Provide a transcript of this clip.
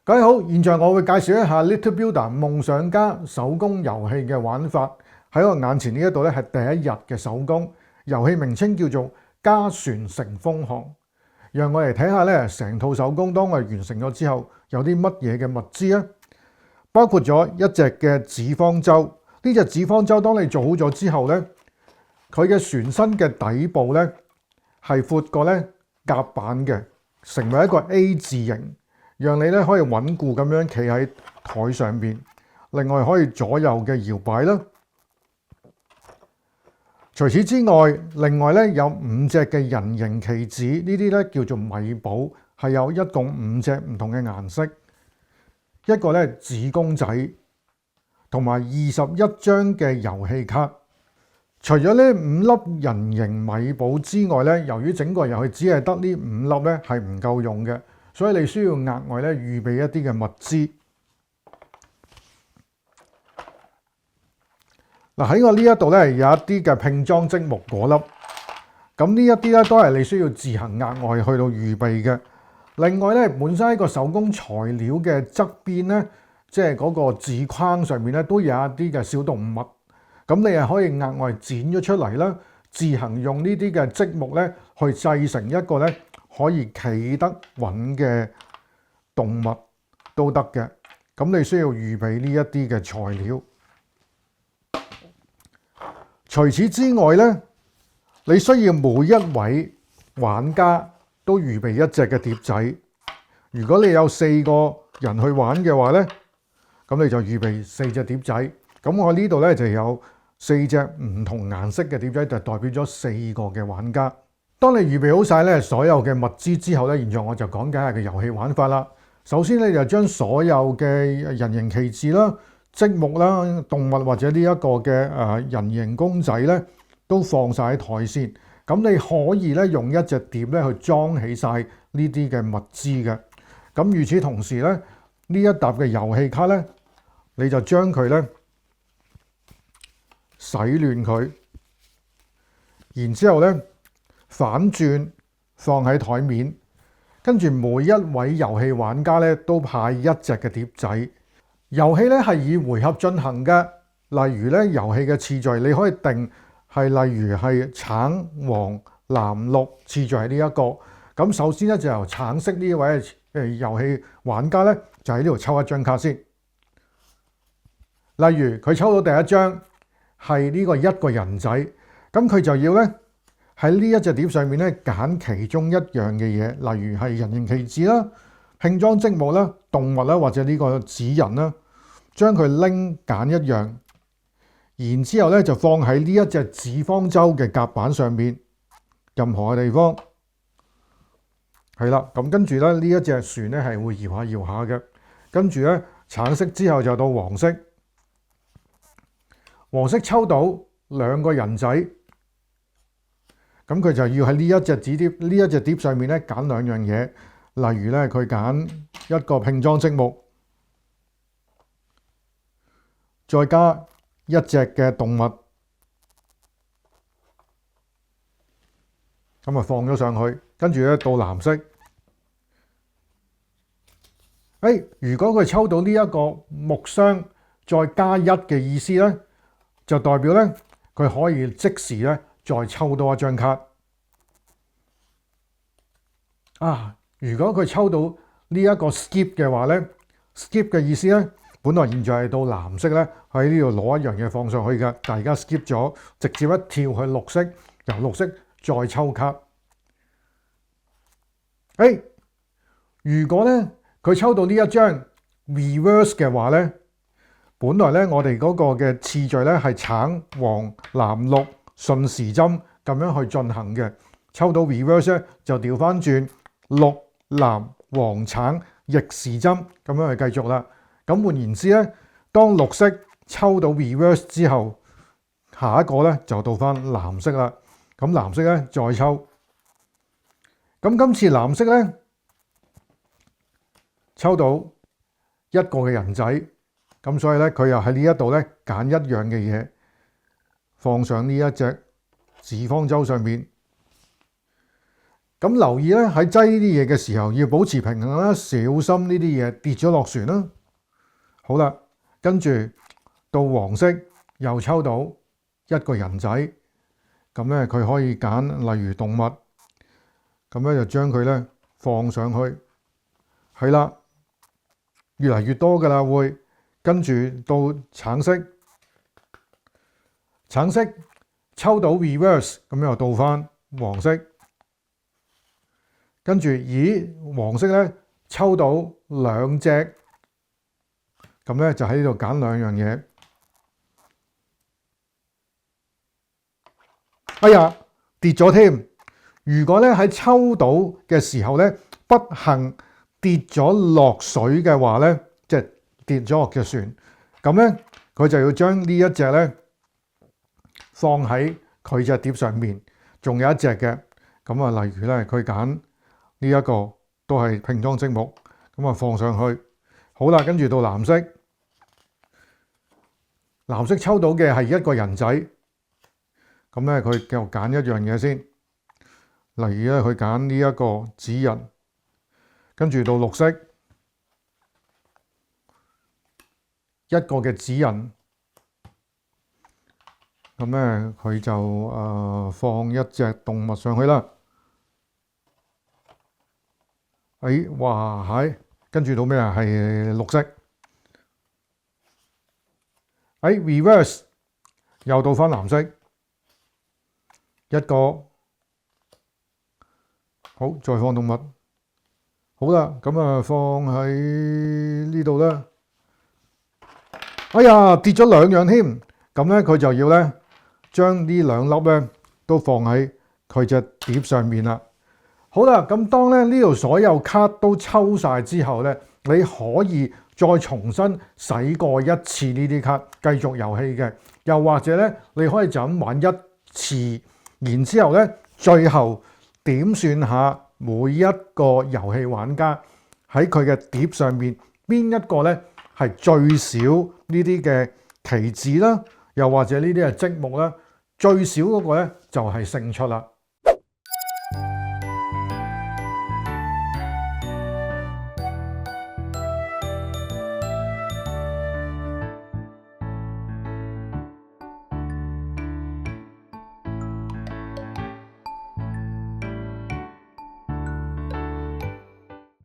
各位好，現在我會介紹一下 Little Builder 夢想家手工遊戲嘅玩法。喺我眼前呢一度咧係第一日嘅手工遊戲，名稱叫做家船乘風航。讓我嚟睇下咧成套手工當我哋完成咗之後有啲乜嘢嘅物資啊，包括咗一隻嘅紙方舟。呢隻紙方舟當你做好咗之後咧，佢嘅船身嘅底部咧係闊過咧甲板嘅，成為一個 A 字形。讓你咧可以穩固咁樣企喺台上邊，另外可以左右嘅搖擺啦。除此之外，另外咧有5隻嘅人形棋子，呢啲咧叫做米寶，係有一共5隻唔同嘅顏色。一個咧紙公仔，同埋21張嘅遊戲卡。除咗呢5粒人形米寶之外咧，由於整個遊戲只係得呢5粒咧係唔夠用嘅。所以你需要額外咧預備一啲嘅物資。嗱，喺我呢一度咧有一啲嘅拼裝積木果粒，咁呢一啲咧都係你需要自行額外去到預備嘅。另外咧，本身喺個手工材料嘅側邊咧，即係嗰個紙框上面咧都有一啲嘅小動物，咁你係可以額外剪咗出嚟啦，自行用呢啲嘅積木咧去製成一個咧可以企得穩嘅動物都得嘅，咁你需要預備呢一啲嘅材料。除此之外咧，你需要每一位玩家都預備一隻嘅碟仔。如果你有4個人去玩嘅話咧，咁你就預備4隻碟仔。咁我呢度咧就有4隻唔同顏色嘅碟仔，就代表咗4個嘅玩家。當你預備好晒咧所有嘅物資之後咧，現在我就講解下個遊戲玩法啦。首先咧就將所有嘅人形棋子啦、積木啦、動物或者呢一個嘅人形公仔咧，都放晒喺台先。咁你可以咧用一隻碟咧去裝起晒呢啲嘅物資嘅。咁與此同時咧，呢一沓嘅遊戲卡咧，你就將佢咧洗亂佢，然之後咧反轉放喺台面，跟住每一位遊戲玩家咧都派一隻嘅碟仔。遊戲咧係以回合進行嘅，例如咧遊戲嘅次序你可以定係例如係橙、黃、藍、綠次序係呢一個。咁首先咧就由橙色呢位遊戲玩家咧就喺呢度抽一張卡先。例如佢抽到第一張係呢個一個人仔，咁佢就要咧喺呢一隻碟上面咧揀其中一樣嘅嘢，例如係人形棋子啦、拼裝積木啦、動物啦或者呢個紙人啦，將佢拎揀一樣，然之後咧就放喺呢一隻紙方舟嘅甲板上面，任何嘅地方係啦。咁跟住咧呢一隻船咧係會搖下搖下嘅，跟住咧橙色之後就到黃色，黃色抽到2個人仔。咁佢就要喺呢一隻紙碟、呢一隻碟上面咧揀2樣嘢，例如咧佢揀一個拼裝積木，再加一隻嘅動物，咁啊放咗上去，跟住咧到藍色。如果佢抽到呢一個木箱，再加1嘅意思咧，就代表咧佢可以即時咧再抽多一張卡。如果佢抽到呢一個 skip 嘅話咧 ，skip 嘅意思咧，本來現在係到藍色咧，喺呢度攞一樣嘢放上去嘅，但係而家 skip 咗，直接一跳去綠色，由綠色再抽卡。如果咧佢抽到呢一張 reverse 嘅話咧，本來咧我哋嗰個嘅次序咧係橙、黃、藍、綠順時針咁樣去進行嘅，抽到 reverse 咧就調翻轉綠、藍、黃、橙逆時針咁樣去繼續啦。咁換言之咧，當綠色抽到 reverse 之後，下一個咧就到翻藍色啦。咁藍色咧再抽，咁今次藍色咧抽到1個嘅人仔，咁所以咧佢又喺呢一度咧揀一樣嘅嘢放上呢一隻紙方舟上面。咁留意咧，喺擠呢啲嘢嘅時候要保持平衡啦，小心呢啲嘢跌咗落船啦。好啦，跟住到黃色又抽到一個人仔，咁咧佢可以揀例如動物，咁咧就將佢咧放上去，係啦，越嚟越多噶啦會，跟住到橙色，橙色抽到 reverse， 咁又倒翻黃色。跟住，咦，黃色咧抽到兩隻，咁咧就喺呢度揀兩樣嘢。哎呀，跌咗添！如果咧喺抽到嘅時候咧，不幸跌咗落水嘅話咧，即係跌咗落嘅船，咁咧佢就要將呢一隻咧放喺佢隻碟上面，仲有一隻嘅，咁啊，例如咧佢揀。呢一個都係拼裝積木，咁啊放上去，好啦，跟住到藍色，藍色抽到嘅係一個人仔，咁咧佢繼續揀一樣嘢先，例如咧佢揀呢一個紙人，跟住到綠色，一個嘅紙人，咁咧佢就放一隻動物上去啦。哇係，跟住到咩啊？係綠色。reverse 又到翻藍色，一個好，再放動物。好啦，咁啊放喺呢度啦。哎呀，跌咗兩樣添，咁咧佢就要咧將呢兩粒咧都放喺佢隻碟上面啦。好啦，咁當咧呢度所有卡都抽晒之後咧，你可以再重新洗過一次呢啲卡，繼續遊戲嘅。又或者咧，你可以就咁玩一次，然之後咧，最後點算下每一個遊戲玩家喺佢嘅碟上面邊一個咧係最少呢啲嘅棋子啦，又或者呢啲係積木啦，最少嗰個咧就係勝出啦。